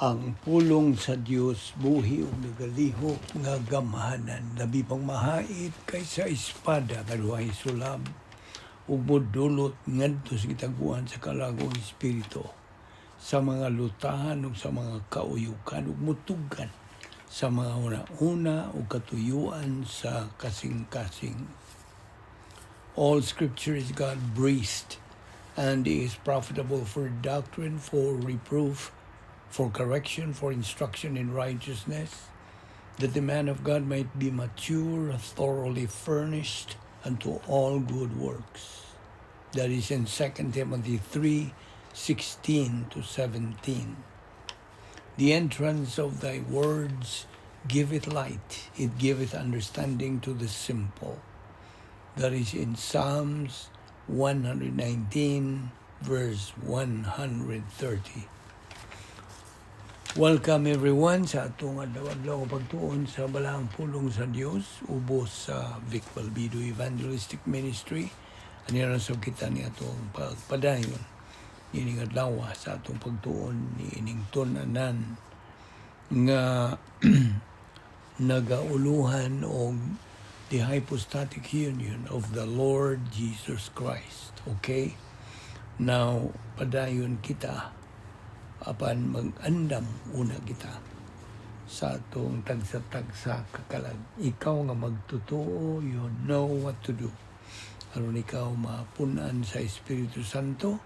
Ang pulong sa Dios buhi ug nagalihok nga gamhanan, labi pang mahait kaysa espada nga duhay sulab ug modulot ngadto sa gitaguan sa kalagong espiritu, sa mga lutahan ug sa mga kauyukan ug mutugan sa mga una-una ug katuyuan sa kasing-kasing. All scripture is God-breathed and is profitable for doctrine, for reproof, for correction, for instruction in righteousness, that the man of God might be mature, thoroughly furnished unto all good works. That is in 2 Timothy 3:16 to 17. The entrance of thy words giveth light, it giveth understanding to the simple. That is in Psalms 119 verse 130. Welcome everyone sa atong adlaw-adlaw pagtuon sa Balaang Pulong sa Dios ubos sa Balbido Evangelistic Ministry. Ano sa kita ni atong pagpadayon ining adlaw sa atong pagtuon ni ining tunanan nga nagauluhan og the Hypostatic union of the Lord Jesus Christ. Okay? Now, padayon kita apan mag-andam una kita sa atong tagsa-tagsa kakalag. Ikaw nga magtutuo, you know what to do. Aron ikaw mapunan sa Espiritu Santo.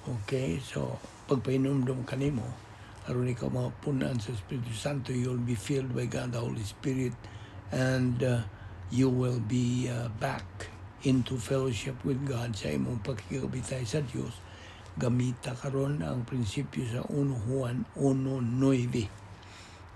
Okay, so pagpainumdum kanimo, aron ikaw mapunan sa Espiritu Santo, you'll be filled by God the Holy Spirit, and you will be back into fellowship with God sa imong pagkikabitay sa Dios. Gamita karon ang prinsipyo sa 1 Juan 1:9.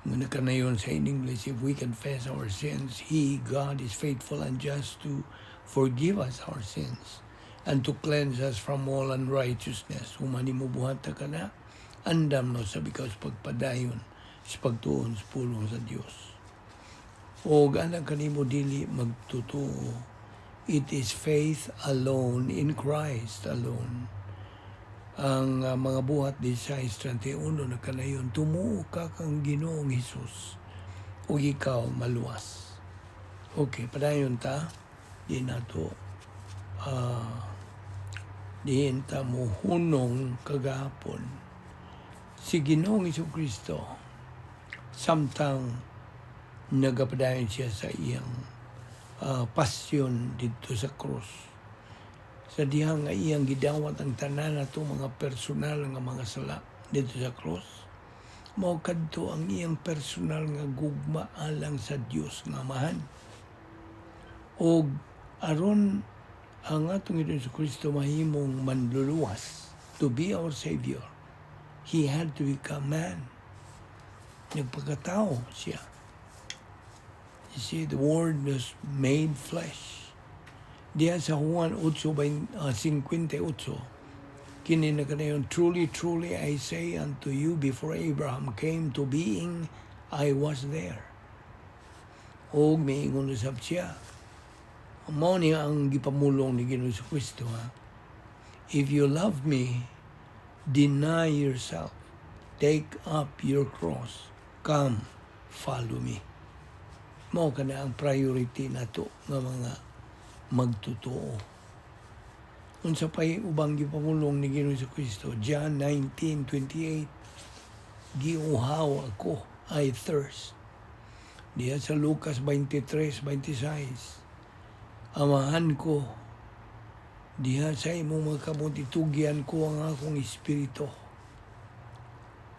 Muna ka na yun sa in English, if we confess our sins, He, God, is faithful and just to forgive us our sins and to cleanse us from all unrighteousness. Humani mo buhata ka na, andam no sa because pagpadayon sa pagtuon sa pulong sa Dios. O ganang kanimo dili magtutuo, it is faith alone in Christ alone. Ang mga buhat 16:31 na kanayon, tumuo ka kang Ginoong Hesus o ikaw maluwas. Okay, padayon ta, di na to diin ta mo hunong kagahapon si Ginoong Jesucristo samtang nagapadayon siya sa iyang pasyon dito sa krus. Sa dihang nga iyang gidawat ang tanan nato mga personal nga mga sala dito sa cross, mao kadto ang iyang personal nga gugma alang sa Dios nga Amahan. O aron ang atong Ginoong Kristo mahimong manluluwas, to be our Savior, He had to become man. Nagpagkatao siya. You see, the Word was made flesh. Diya sa Juan 8:58, kini na kanayon, truly, truly, I say unto you, before Abraham came to being, I was there. O may ingon usab siya. Mao niya ang gipamulong ni Ginoong Kristo, ha? If you love me, deny yourself. Take up your cross. Come, follow me. Mao kana ang priority nato nga mga magtutuo. Unsa pay ubang gipamulong ni Ginoong Kristo, John 19:28, giuhaw ako, I thirst. Diya sa Lucas 23:26, amahan ko, diya sa imong mga kabuti, tugyan ko ang akong espiritu.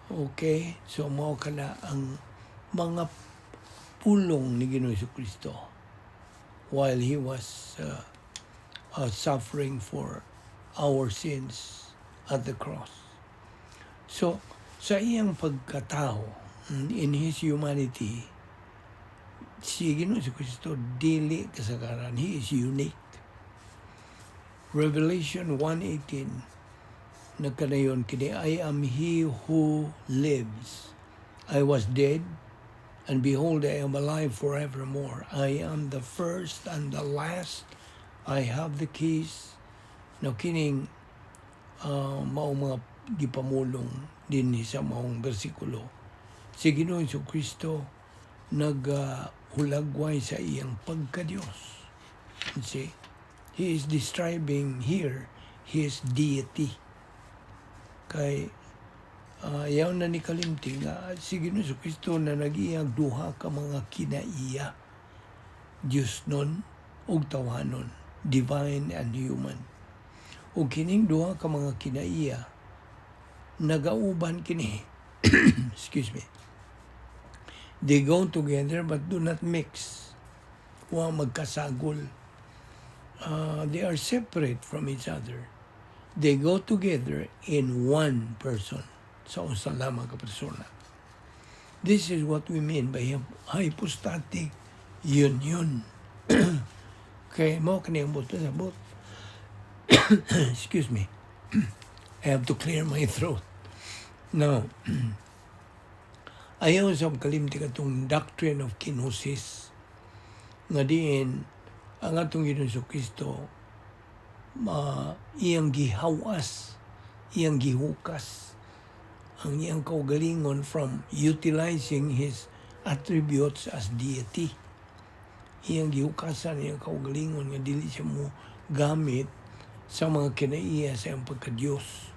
Okay, so mao kana ang mga pulong ni Ginoong Kristo while He was suffering for our sins at the cross. So, sa iyang pagkatao, in His humanity, si Ginoong Kristo dili kasagaran. He is unique. Revelation 1:18, nagkanayon kini, I am He who lives. I was dead, and behold, I am alive forevermore. I am the first and the last. I have the keys. Now, kining mao mga gipamulong din sa maong bersikulo. Si Ginoong Kristo naghulagway sa iyang pagka-Diyos. See, he is describing here his deity. Kay ayaw na ni kalimti nga si Ginoong Kristo na nag-iyang duha ka mga kinaiya. Diyos nun ug tawanon, divine and human. Ug kining duha ka mga kinaiya nagauban kini. Excuse me. They go together but do not mix. Wa magkasagol. They are separate from each other. They go together in one person. Sa usa lamang ka persona. This is what we mean by hypostatic union. Kaya mo kaniyang buto sa bot. Excuse me. I have to clear my throat. Now, ayaw sa kalimti katong doctrine of kenosis nga diin ang atong Ginoong Kristo iyang gihawas, iyang gihukas ang iyang kaugalingon from utilizing his attributes as deity. Iyang gihukasan, iyang kaugalingon nga dili siya mo gamit sa mga kinaiya sa iyang pagka-Diyos.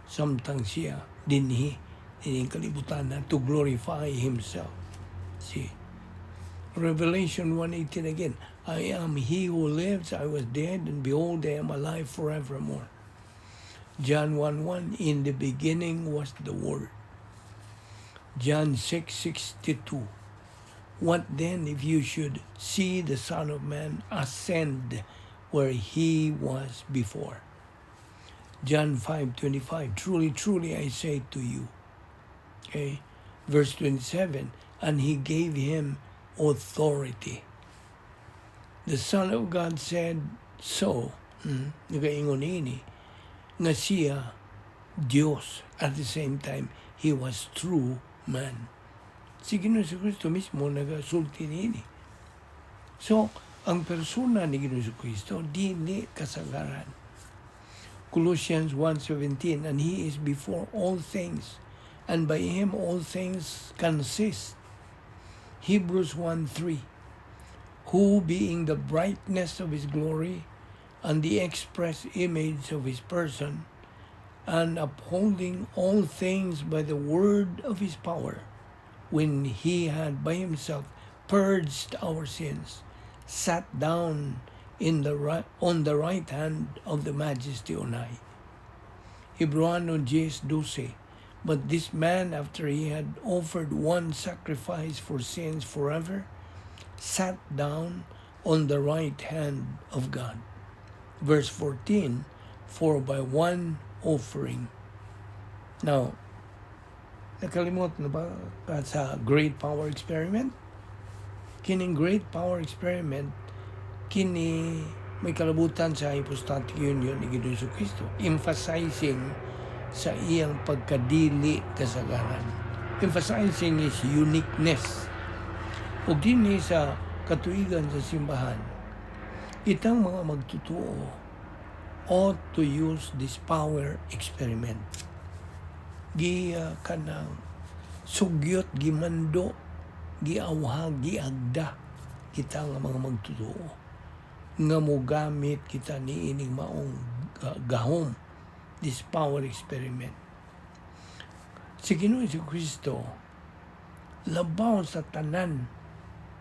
Samtang siya dinhi ining kalibutan na to glorify himself. See, Revelation 1:18 again, I am he who lives, I was dead, and behold, I am alive forevermore. John 1:1, in the beginning was the Word. John 6:62, what then if you should see the Son of Man ascend where he was before? John 5:25, truly, truly I say to you. Okay, verse 27, and he gave him authority. The Son of God said so, nagaingon ini, nga siya Diyos. At the same time, he was true man. Si Ginoong Kristo mismo nagasulti ini. So, ang persona ni Ginoong Kristo, dili kasagaran. Colossians 1:17, and he is before all things, and by him all things consist. Hebrews 1:3, who being the brightness of his glory and the express image of his person, and upholding all things by the word of his power, when he had by himself purged our sins, sat down on the right hand of the Majesty on high. Hebreano 10:12, but this man, after he had offered one sacrifice for sins forever, sat down on the right hand of God. Verse 14, for by one offering. Now, nakalimot na ba sa Great Power Experiment? Kining Great Power Experiment, kini may kalabutan sa hypostatic union ni Ginoong Kristo, emphasizing sa iyang pagkadili kasagaran, emphasizing his uniqueness. Ug dinhi sa katuigan sa simbahan, itang mga magtutuo ought to use this power experiment. Kanang sugyot, gimando, giawhag, giagda kita nga mga magtutuo nga mo gamit kita ni ining maong gahom, this power experiment. Si Ginoong Kristo labaw sa tanan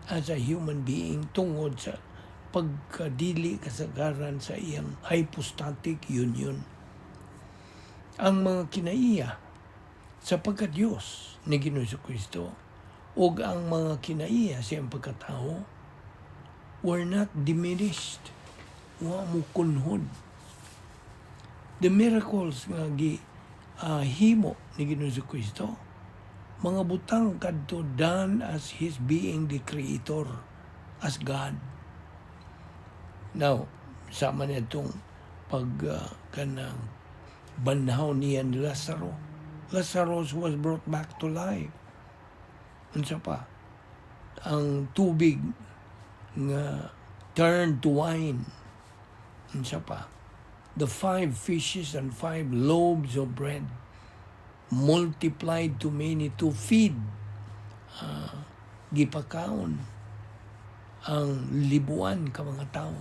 as a human being tungod sa pagkadili kasagaran sa iyang hypostatic union. Ang mga kinaiya sa pagka-Diyos ni Ginoong Kristo ug ang mga kinaiya sa iyang pagkatao were not diminished. Wa mo kunhod. The miracles nga himo ni Ginoong Kristo, mga butang kadto done as his being the creator, as God. Now, sama niya itong kanang banhaw niya ni Lazaro. Lazarus was brought back to life. Unsa pa? Ang tubig nga turned to wine. Unsa pa? The 5 fishes and 5 loaves of bread multiplied to many to feed, gipakaon ang libuan ka mga tao.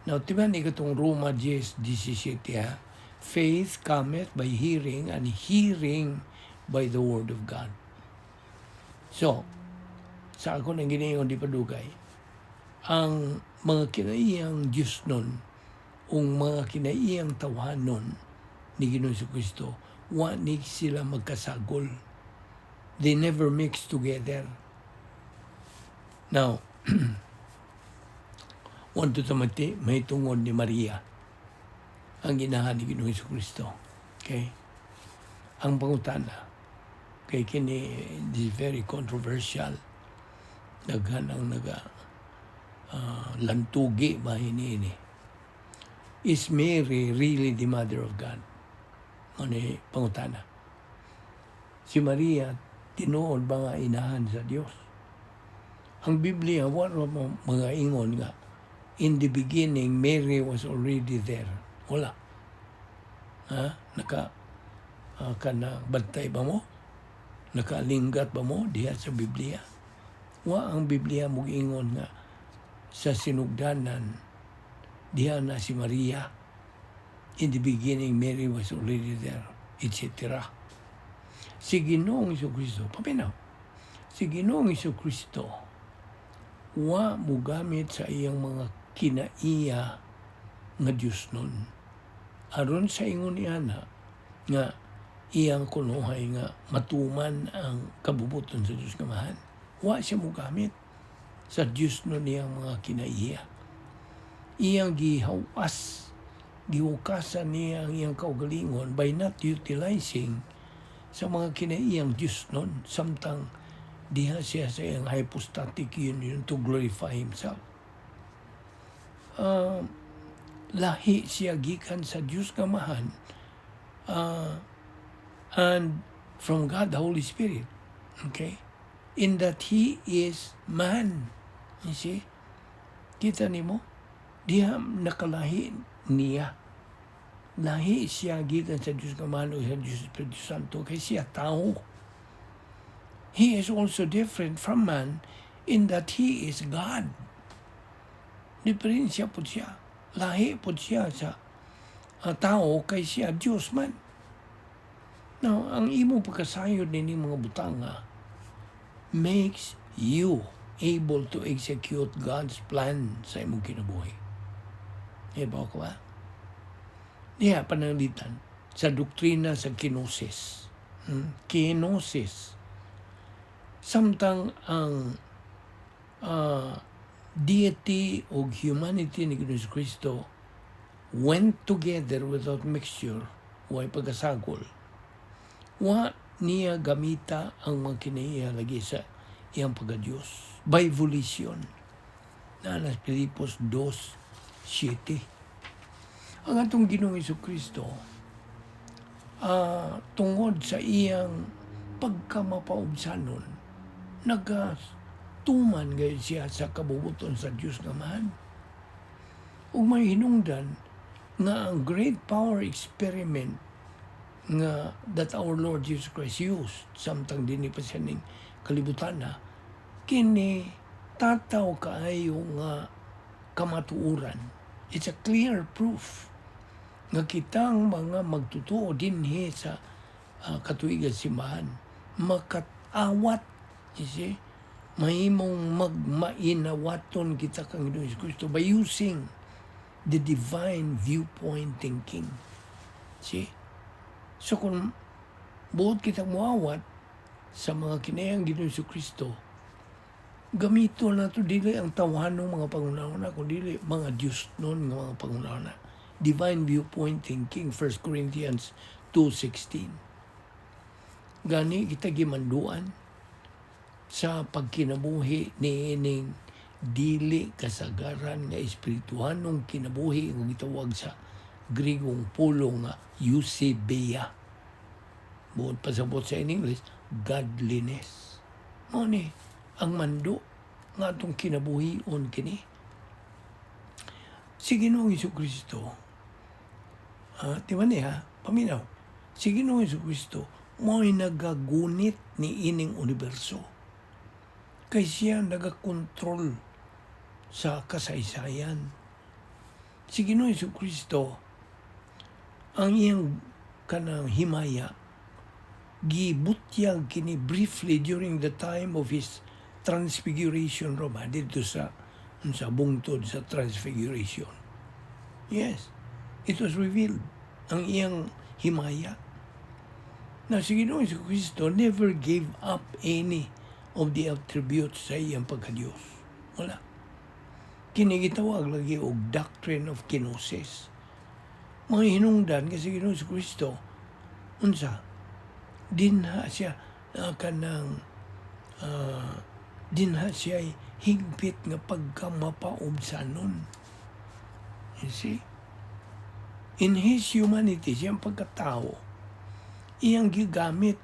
Now, timan ikatong Roma 10:17, ha? Faith cometh by hearing, and hearing by the word of God. So, sa ako nang ginayon di padugay, ang mga kinaiyang Diyos nun, ang mga kinaiyang tawhanon ni Ginoong Jesucristo, wa ni sila magkasagol. They never mix together. Now, wanto tamati, may tungod ni Maria, ang inahan ni Ginoong Jesucristo. Okay? Ang pangutana, kay kini, this is very controversial. Naghanang lantugi ba ini. Is Mary really the mother of God? Ano pangutana? Si Maria, tinuod ba nga inahan sa Diyos? Ang Biblia, wala mga ingon nga, in the beginning, Mary was already there. Wala. Bantay ba mo? Nakalinggat ba mo diha sa Biblia? Wa ang Biblia mag-ingon nga sa sinugdanan diha na si Maria. In the beginning, Mary was already there, etc. Si Ginoong Jesucristo, paminaw, si Ginoong Jesucristo, wa mo gamit sa iyang mga kinaiya nga Diyos nun. Aron sa ingon niya na, nga iyang kunuhay nga matuman ang kabubuton sa Diyos kamahan. Wa siya mo gamit sa Diyos nun niyang mga kinaiya. Iyang gihukasan niya ang iyang kaugalingon by not utilizing sa mga kinaiyang Diyos nun, samtang diha siya sa iyang hypostatic union to glorify Himself. Lahi siya gikan sa Diyos kamahan, and from God the Holy Spirit. Okay? In that He is man. You see? Kita nimo? Diha nakalahi niya. Lahi siya gikan sa Diyos kamahan o sa Diyos Espiritu Santo kay siya tao. He is also different from man in that He is God. Diferensya po siya. Lahi po siya sa tao kay siya Diyos man. Now, ang imo pagkasayod nini mga butanga makes you able to execute God's plan sa imong kinabuhi. Iba ko ba? Diya pananglitan sa doktrina sa kenosis. Kenosis. Samtang ang deity o humanity ni Ginoong Jesucristo went together without mixture, way pagkasagol. Wa niya gamita ang mga kinaiya lagi sa iyang pagka-Diyos by volition. Nanas Filipos 2:7. Ang atong Ginoong Jesucristo, tungod sa iyang pagkamapaubsanon, nagatuman gayud siya sa kabubuton sa Diyos naman. Ug may hinungdan nga ang great power experiment nga that our Lord Jesus Christ used, samtang dini pa siya ning kalibutan na, kini tataw kaayo nga kamatuuran. It's a clear proof nga kitang mga magtutuo dinhi sa katuigan simbahan makatawat, you see, mahimong magmainawaton kita kang Ginoong Jesucristo by using the divine viewpoint thinking. See? So kung buot kita muawat sa mga kinayang Ginoong Jesucristo, gamito na to dili ang tawhanong mga pangunahuna, kundi mga Diyos nun nga mga pangunahuna. Divine viewpoint thinking, 1 Corinthians 2:16. Gani kita gimanduan sa pagkinabuhi ni ining dili kasagaran nga espirituhanong kinabuhi nga gitawag sa Grigong pulong nga eusebia. Buot pasabot sa English, godliness. Mo ni ang mando nga atong kinabuhion kini. Si Ginoong Jesucristo, timan niya, paminaw, Si Ginoong Jesucristo, mo'y nagagunit ni ining universo. Kay siya nagakontrol sa kasaysayan. Si Ginoong Jesucristo, ang iyang kanang himaya, gibutyag kini briefly during the time of his transfiguration, Roma, dito sa bungtod sa transfiguration. Yes, it was revealed, ang iyang himaya. Now, si Ginoong Jesucristo never gave up any of the attributes sa iyang pagka-Diyos. Wala. Kinigitawag lagi og doctrine of kenosis. Mga hinungdan kasi Ginoong Jesucristo, unsa, dinha siya dinha siya higpit nga pagkamapaobsanon. You see? In his humanity, siyang pagkatao, iyang gigamit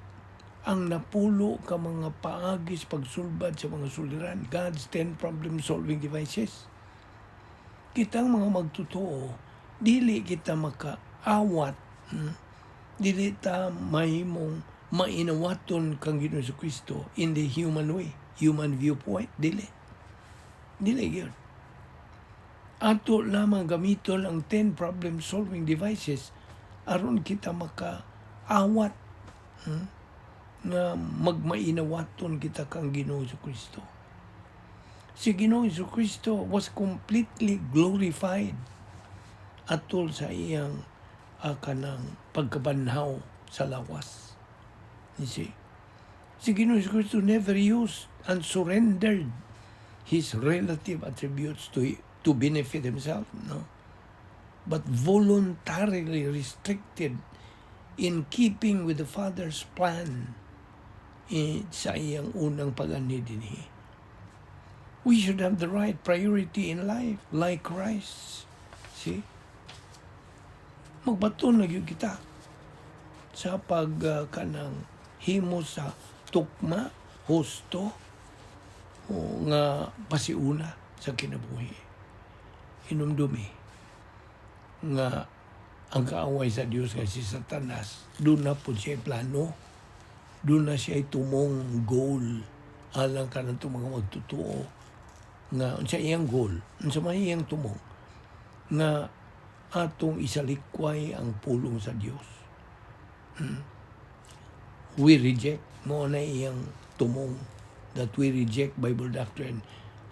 ang napulo ka mga paagis pagsulbad sa mga suliran, God's 10 problem-solving devices. Kitang mga magtotoo, dili kita makaawat, dili ta mahimong mainawaton kang Ginoong Jesucristo in the human way, human viewpoint, dili yun. Ato lamang gamiton ang 10 problem-solving devices aron kita makaawat na magmainawaton kita kang Ginoong Jesucristo. Si Ginoong Jesucristo was completely glorified atol sa iyang kanang pagkabanhaw sa lawas. You see? Si Ginoong Jesucristo never used and surrendered his relative attributes to benefit himself, no? But voluntarily restricted in keeping with the Father's plan sa iyang unang pag-anid dinhi. We should have the right priority in life, like Christ. See? Magbaton na yun kita sa kanang himo sa tukma, husto, o nga pasiuna sa kinabuhi. Hinumdumi nga ang kaaway sa Diyos nga si Satanas, doon na po siya plano, doon na siya tumong goal, alang ka ng mga magtutuo, nga unsa iyang goal, unsa may iyang tumong, nga atong isalikway ang pulong sa Dios. We reject mo na iyang tumong, that we reject Bible doctrine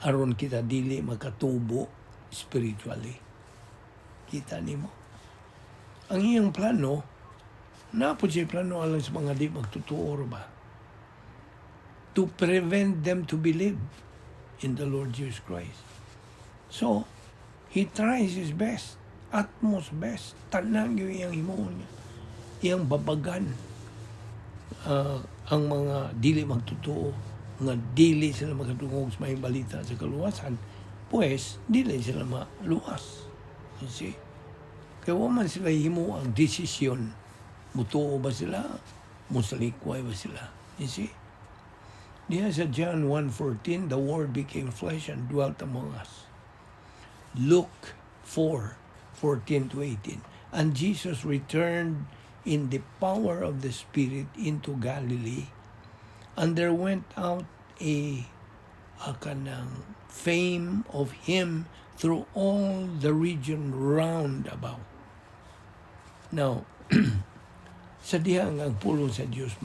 aron kita dili makatubo spiritually. Kita nimo. Ang iyang plano, napod siya plano alang sa mga di magtutuo ba? To prevent them to believe in the Lord Jesus Christ. So, he tries his best, utmost best, tanang yung iyang himuon niya, iyang babagan ang mga dili magtutuo, nga dili sila makatungog sa may balita sa kaluwasan, pues dili sila maluwas. You see? Kaya waman sila himo ang desisyon, mutuo ba sila, musalikway ba sila. You see? Diya sa John 1:14, the Word became flesh and dwelt among us. Luke 4:14-18, and Jesus returned in the power of the Spirit into Galilee, and there went out a kanang fame of him through all the region round about. Now, sa dihang ang pulong sa Diyos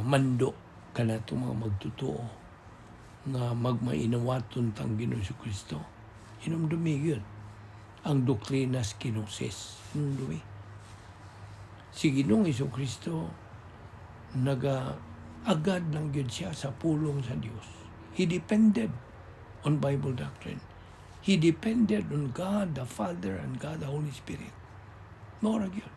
mando kanato mga magtutuo nga magmainawaton tang Ginoong Jesucristo. Hinumdumi yun ang doktrinas kenosis. Hinumdumi. Si Ginoong Jesucristo agad lang yun siya sa pulong sa Diyos. He depended on Bible doctrine. He depended on God the Father and God the Holy Spirit. Mora yun.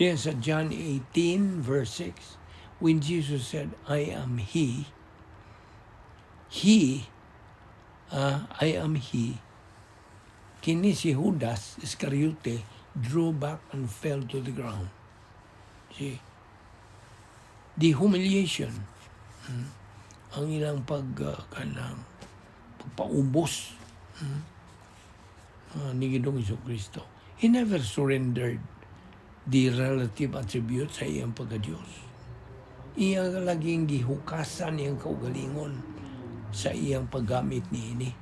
Then sa John 18 verse 6, when Jesus said, I am He, I am He, kini si Judas Iscariote drew back and fell to the ground. See? The humiliation, ang ilang pagpaubos ni Ginoong Jesucristo. He never surrendered the relative attributes sa iyang pagka-Diyos. Iya laging gihukasan iyang kaugalingon sa iyang paggamit niini.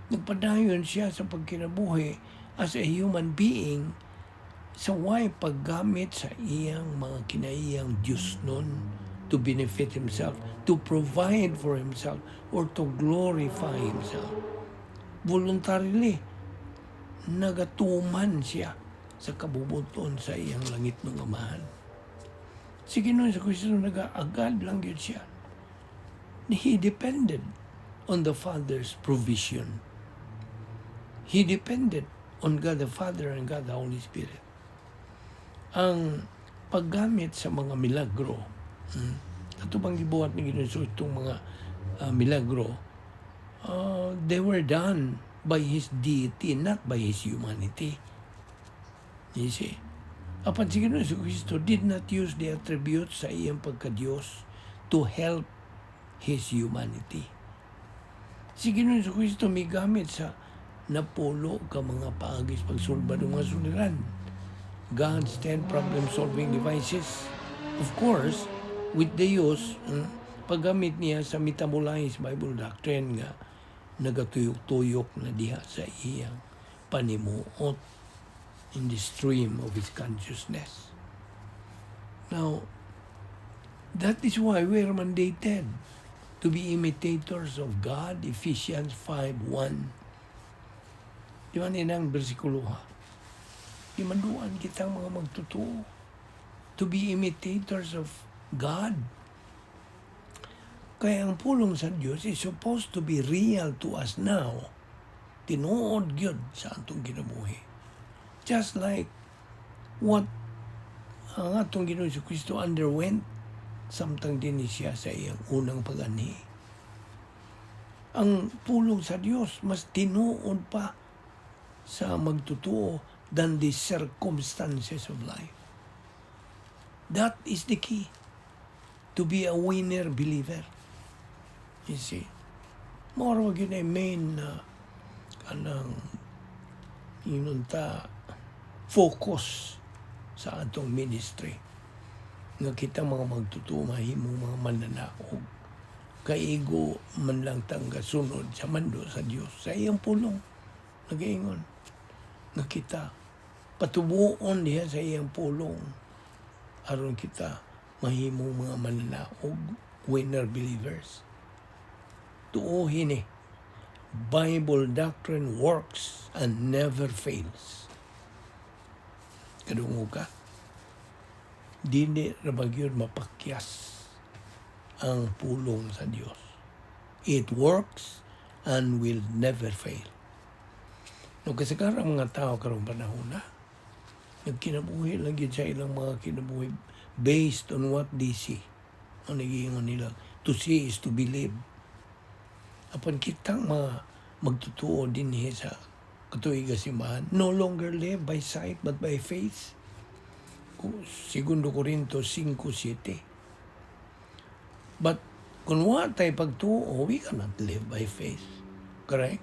Nagpadayon siya sa pagkinabuhi as a human being sa way paggamit sa iyang mga kinaiyang Diyos nun to benefit himself, to provide for himself, or to glorify himself. Voluntarily, nagatuman siya sa kabubuton sa iyang langit ng Amahan. Si Ginoong Kristo nag-aagad lang yun siya. He depended on the Father's provision. He depended on God the Father and God the Holy Spirit. Ang paggamit sa mga milagro, ito bang gibuhat ni Ginoong itong mga milagro, they were done by His deity, not by His humanity. You see? Apan si Ginoong Kristo did not use the attributes sa iyang pagka-Diyos to help His humanity. Si Ginoong Kristo may gamit sa napulo ka mga paagis pagsulba ng mga suliran. God's 10 problem-solving devices. Of course, with the use, paggamit niya sa metabolized Bible doctrine nga nagatuyok-tuyok na diha sa iyang panimuot in the stream of His consciousness. Now, that is why we are mandated to be imitators of God, Ephesians 5:1. Di ba ninang bersikulo ha? Di manduan kita mga magtutuo to be imitators of God. Kaya ang pulong sa Diyos is supposed to be real to us now. Tinuod gyud sa atong kinabuhi. Just like what ang atong Ginoong Kristo underwent samtang din siya sa iyang unang pag-anhi. Ang pulong sa Diyos mas tinuod pa sa magtutuo than the circumstances of life. That is the key to be a winner believer. You see, more wag yun ay main kanang inunta focus sa atong ministry. Nga kita mga magtutuo, mahimo mga mananaog. Kaigo man lang tangga sunod sa mando sa Diyos. Sa iyang pulong, nag-iingon. Nga kita, patubuon diha sa iyang pulong. Aron kita, mahimo mga mananaog, winner believers. Tuuhin Bible doctrine works and never fails. Kadungo ka, dili rabagyod mapakyas ang pulong sa Diyos. It works and will never fail. No, kasi karang mga tao karong panahon na, nagkinabuhi lang yun sa ilang mga kinabuhi based on what they see. Ang nagiingon nila, to see is to believe. Apan kitang magtutuo din sa katuiga simbahan, no longer live by sight but by faith. 2 Corintios 5:7. But kung wala tayo pagtuo, we cannot live by faith. Correct?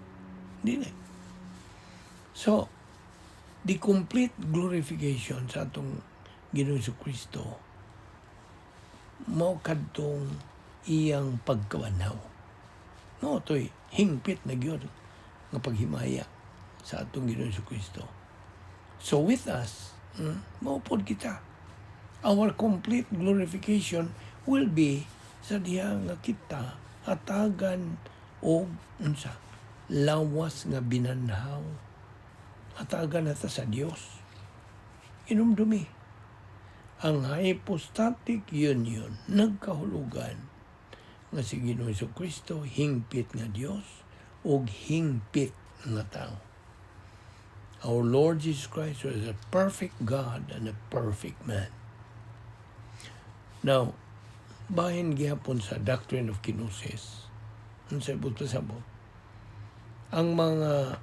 Hindi na. So, the complete glorification sa atong Ginoong Kristo mao kadtong iyang pagkawanaw. No, to'y hingpit na gyud nga paghimaya sa atong Ginoong Kristo. So with us, maupod kita. Our complete glorification will be sa diha nga kita hatagan og unsa lawas nga binanhaw. Hatagan nata sa Dios. Inumdumi. Ang hypostatic union nagkahulugan nga si Ginoong Kristo hingpit nga Dios ug hingpit nga tao. Our Lord Jesus Christ was a perfect God and a perfect man. Now, bahin gihapon sa Doctrine of Kenosis, ang sabot na sabot, ang mga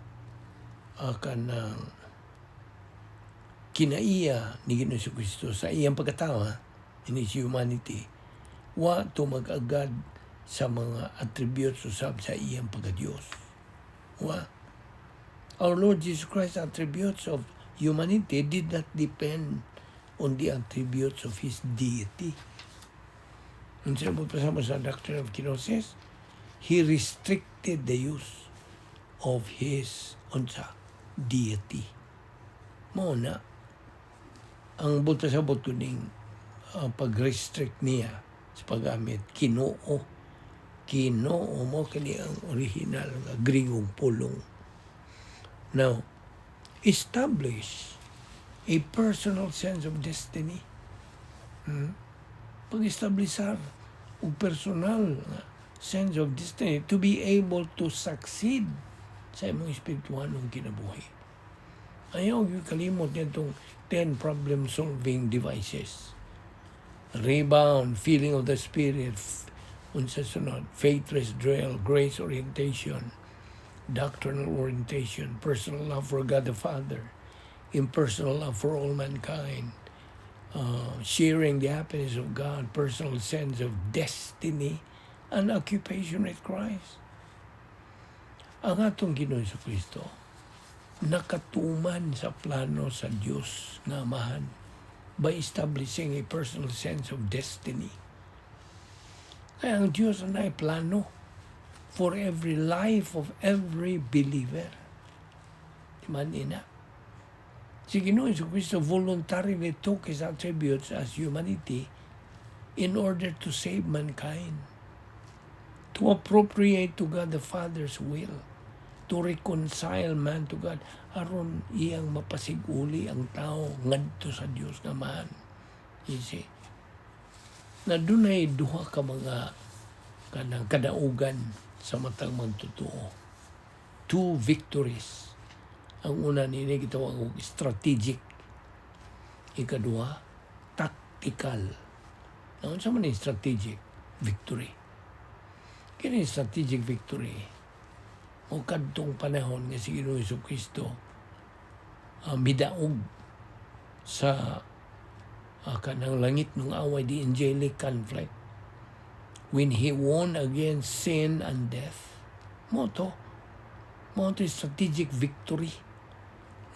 kanang kinaiya ni Ginoong Kristo sa iyang pagkatao, in His humanity, wa to mag-agad sa mga attributes usab sa iyang pagka-Diyos. Wa. Our Lord Jesus Christ's attributes of humanity did not depend on the attributes of His deity. Ang sinabi pa sa Doctrine of Kenosis, He restricted the use of His deity. Muna, ang buta-sabot ko ning pag-restrict niya sa paggamit, Kinoo mo kani ang original nga Grigong pulong. Now, establish a personal sense of destiny. Pag-establisar o personal sense of destiny to be able to succeed sa imong espirituhanong kinabuhi. Ayaw yung kalimot niya itong 10 problem-solving devices. Rebound, feeling of the Spirit, unsa sunod, faith rest drill, grace orientation, doctrinal orientation, personal love for God the Father, impersonal love for all mankind, sharing the happiness of God, personal sense of destiny, and occupation with Christ. Ang atong Ginoo Kristo nakatuman sa plano sa Diyos nga Amahan by establishing a personal sense of destiny. Kaya ang Diyos ay plano for every life of every believer. Timan ina. Si Ginoo Kristo voluntarily took His attributes as humanity in order to save mankind, to appropriate to God the Father's will, to reconcile man to God, aron iyang mapasiguli ang tao ngadto sa Dios nga Amahan. You see? Na dunay duha ka mga kanang kadaugan sa matang magtotoo. 2 victories. Ang una nini gitawag og strategic. Ikaduha, tactical. Ano sa man strategic victory? Kini strategic victory o kadtong panahon nga si Ginoong Jesucristo midaog sa kanang langit ng away, the angelic conflict, when He won against sin and death. Mo to strategic victory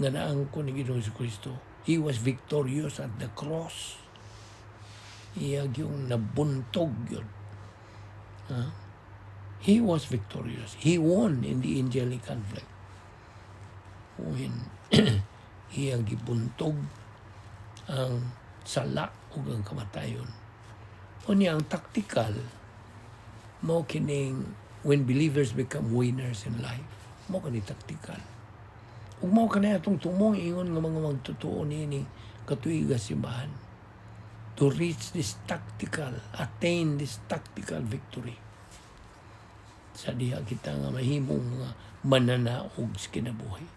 nga naangkon ni Ginoong Jesucristo. He was victorious at the cross. Iyag yung nabuntog yun. He was victorious. He won in the angelic conflict. When iyang gibuntog ang sala ug ang kamatayon. Unya ang tactical, mao kining when believers become winners in life. Mao kani tactical. Ug mao kani atong tumong ingon nga mga magtotoo niini katuiga simbahan to reach this tactical, attain this tactical victory. Sa diha kita nga mahimong mga mananaog sa kinabuhi.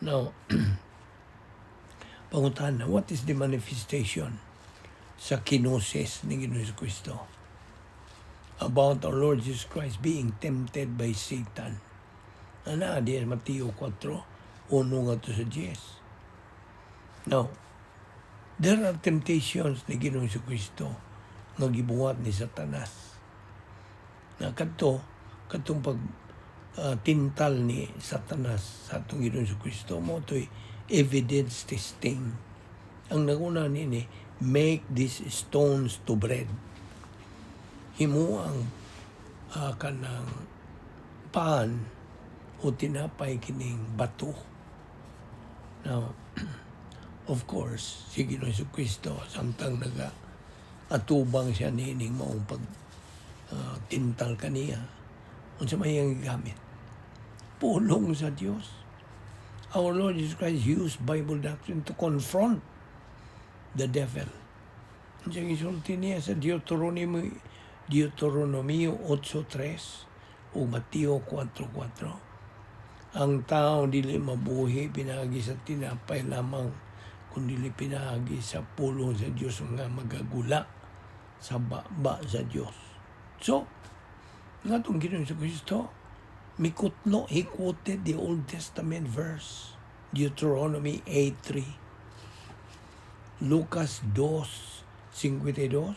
Now, pangutan na, what is the manifestation sa kenosis ni Ginoong Jesucristo about our Lord Jesus Christ being tempted by Satan? Ana, di Mateo 4, 1 nga to sa 10. Now, there are temptations ni Ginoong Jesucristo nga gibuhat ni Satanas. Na katong pag tintal ni Satanas sa atong Ginoong Jesucristo mo to'y evidence testing. Ang naguna nini, make these stones to bread. Himo ang kanang pan o tinapay kining bato. Now, of course, si Ginoong Jesucristo samtang atubang siya nining maong pag tintal kaniya. Unsa may ang gamit? Pulong sa Dios. Our Lord Jesus Christ used Bible doctrine to confront the devil. Unsa gisulti niya sa Deuteronomy 8:3 o Mateo 4:4. Ang tao dili mabuhi pinagi sa tinapay lamang, kundi pinagi sa pulong sa Dios nga magagula sa baba sa Dios. So, nga itong Ginoong Jesucristo, mikutlo, he quoted the Old Testament verse, Deuteronomy 8:3, Lucas 2:52,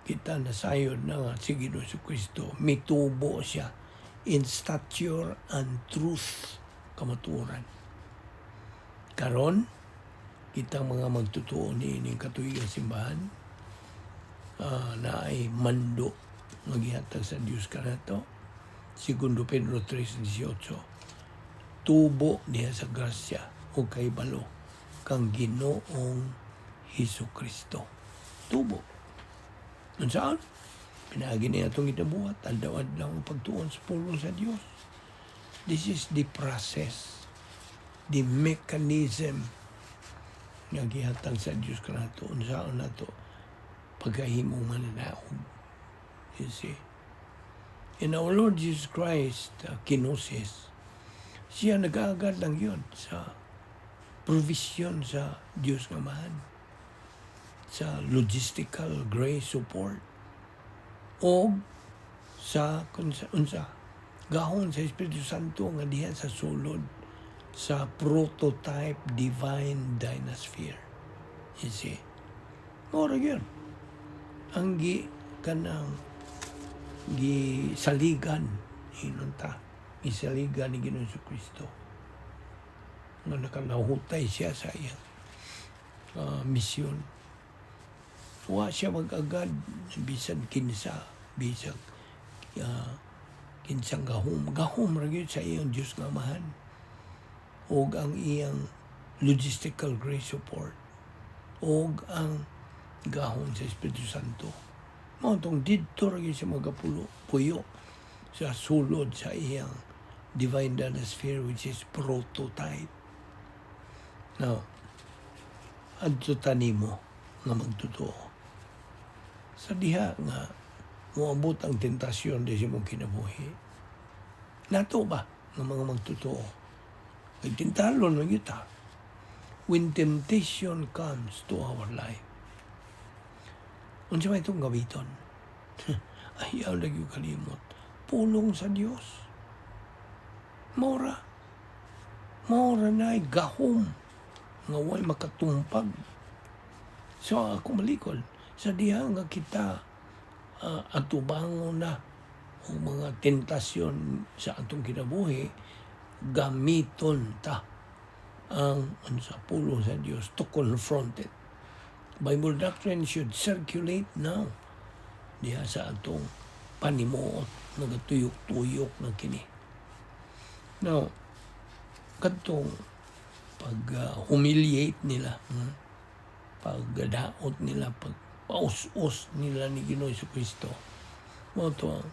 kita nasayod na nga si Ginoong Jesucristo, mitubo siya in stature and truth, kamatuoran. Karon, kitang mga magtutuo ni katuigang simbahan, na ay mando maghihatag sa Dios kanato. Segundo Pedro 3:18, tubo niya sa grasya o kay balo kang Ginoong Hesukristo. Tubo. Unsaan? Pinaagi niya itong itabuhat, adlaw-adlaw ang pagtuon sa pulong sa Dios. This is the process, the mechanism nga gihatag sa Dios kanato. Unsaan nato pagkahimo mananaog. You see? In our Lord Jesus Christ, kinosis, siya nag-aagad lang yun sa provision sa Diyos nga Amahan, sa logistical grace support, o sa gahon sa Espiritu Santo nga diha sa sulod sa prototype divine dynasphere. You see? Mora yun. Ang gisaligan hinunta gisaligan ni Ginoong Jesucristo nga nakalahutay siya sa iyang misyon. Wa siya mag-agad bisan kinsa bisag kinsang gahom ra gyud sa iyang Dios nga Amahan og ang iyang logistical grace support og ang gahom sa Espiritu Santo. Mao didto ra gyud siya puyo sa sulod sa iyang divine dynasphere, which is prototype. Now, adto tanimo nga magtotoo. Sa diha nga moabot ang tentasyon di sa mong kinabuhi. Nato ba nga mga magtotoo? Ay tintalon man yuta. When temptation comes to our life, unsa may itong gawiton? Ayaw lagi kalimot. Pulong sa Dios. Mora na gahom nga way makatumpag. So ako malikol sa diha nga kita atubangon na o mga tentasyon sa atong kinabuhi, gamiton ta ang pulong sa Dios to confront it. Bible doctrine should circulate now diha sa atong panimuot, nagatuyok-tuyok na kini. Now, kadtong pag-humiliate nila, pagdaot nila, pagpaus-us nila ni Ginoong Jesucristo, mo ito ang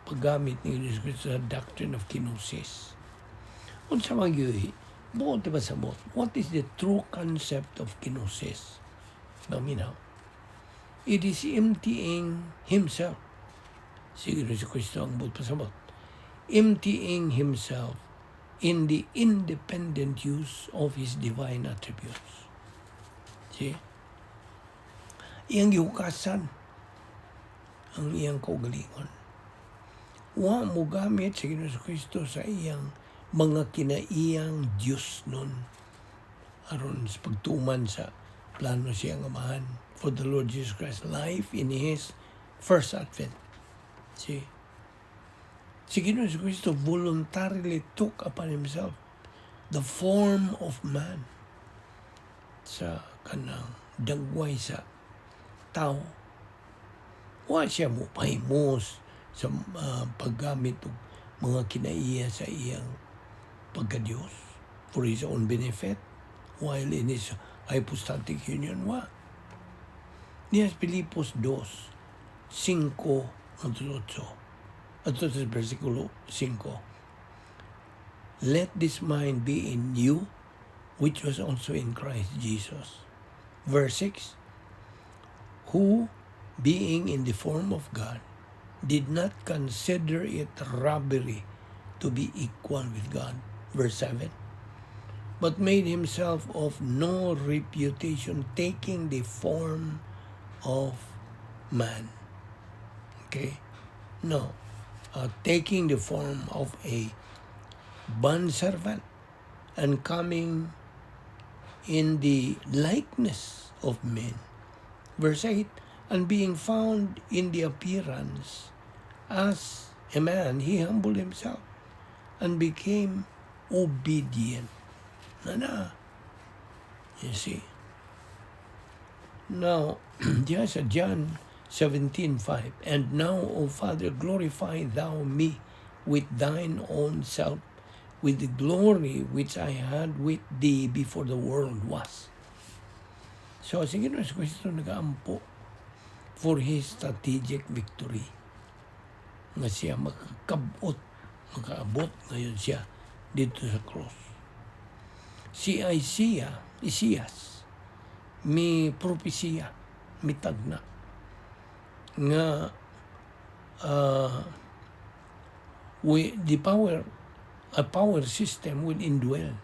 paggamit ni Ginoong Jesucristo sa doctrine of kenosis. Unsa man gyud, buot ba sa buot? What is the true concept of kenosis? Now, it is emptying himself. Sige rin si Kristo ang buot pasabot. Emptying himself in the independent use of his divine attributes. See? Iyang gihukasan ang iyang kaugalingon. Wa mo gamit sa Ginoong Kristo sa iyang mga kinaiyang Diyos nun aron sa pagtuman sa plano siyang Amahan for the Lord Jesus Christ life in His first advent. See? Si Ginoong Jesucristo voluntarily took upon Himself the form of man sa kanang dagway sa tao. Wa siya mo pahimos sa paggamit og mga kinaiya sa iyang pagka-Diyos for His own benefit while in His hypostatic union. Wa. Niya Pilipos 2:5 at 8. Ato sa versikulo 5. Let this mind be in you, which was also in Christ Jesus. Verse 6. Who, being in the form of God, did not consider it robbery to be equal with God. Verse 7. But made himself of no reputation, taking the form of man. Okay? No. Taking the form of a bondservant and coming in the likeness of men. Verse 8, and being found in the appearance as a man, he humbled himself and became obedient. You see, Now, diya sa John 17:5, "And now, O Father, glorify thou me with thine own self, with the glory which I had with thee before the world was." So, sige na sa Kristo nag-aampo for his strategic victory. Nga siya makaabot ngayon siya dito sa cross. Si Isaias, may propesya, may tagna, nga a power system will indwell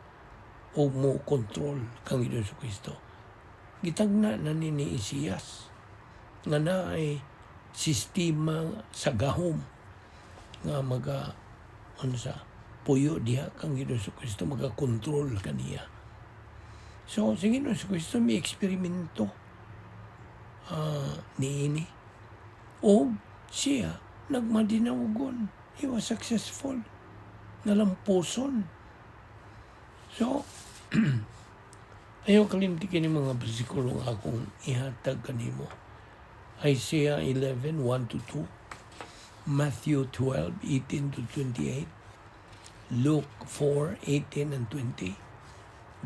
o mo control kang Diyos Kristo. Gitagna na ni Isaias nga na ay sistema sa gahom nga puyo diha kang Diyos Kristo magakontrol kaniya. So, sige no, si Kristo may eksperimento niini. O siya, nagmadinawagon. He was successful. Nalampuson. So, ayaw kalimtikin yung mga bersikulo nga akong ihatag kanimo. Isaiah 11:1-2, Matthew 12:18-28, Luke 4:18-20,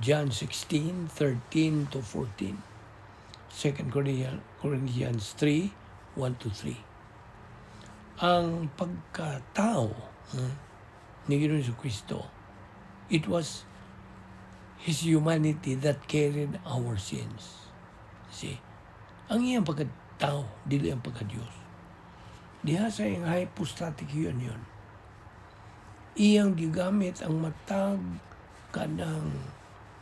John 16:13-14, 2 Corinthians 3:1-3. Ang pagkatao ni Ginoong Kristo, it was His humanity that carried our sins. See, ang iyang pagkatao, dili ang pagka-Diyos. Diha sa iyang hypostatic union, iyang gigamit ang matag kanang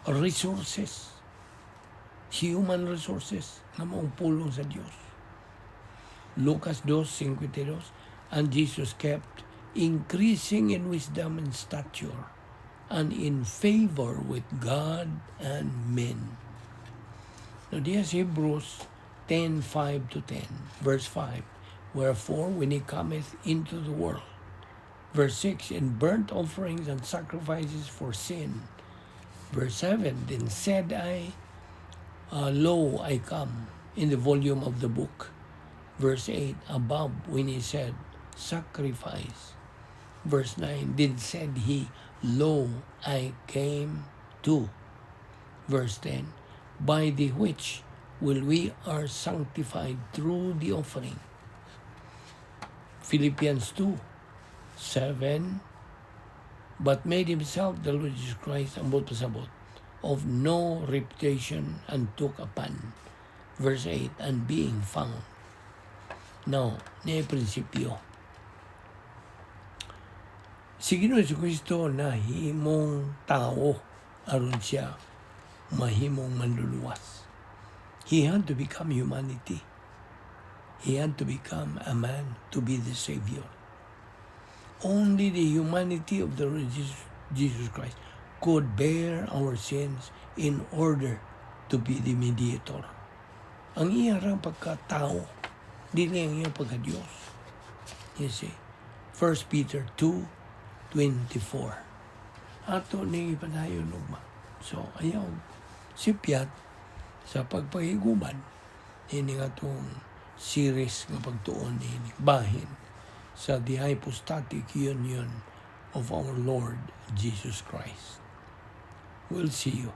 resources, human resources, na maong pulong sa Diyos. Lucas 2:52, "And Jesus kept increasing in wisdom and stature, and in favor with God and men." Now, this Hebrews 10:5-10, verse 5, "Wherefore, when he cometh into the world," verse 6, "in burnt offerings and sacrifices for sin." Verse 7, "Then said I, lo, I come," in the volume of the book. Verse 8, above, when he said, "sacrifice." Verse 9, "Then said he, lo, I came to." Verse 10, "By the which will we are sanctified through the offering." Philippians 2:7, "But made himself the Lord Jesus Christ, ambot pasabot, of no reputation, and took upon." Verse 8, "and being found." Now, niya prinsipyo. Si Ginoong Kristo na himong tao aron siya mahimong manluluwas. He had to become humanity. He had to become a man to be the Savior. Only the humanity of the Lord Jesus Christ could bear our sins in order to be the mediator. Ang iyang pagkatao, dili ang iyang pagka-Diyos. You see, 1 Peter 2:24. Ato ning ipadayon ugma. So, ayaw sipyat sa pagpahiguban ini nga itong series nga pagtuon ini bahin sa the hypostatic union of our Lord Jesus Christ. We'll see you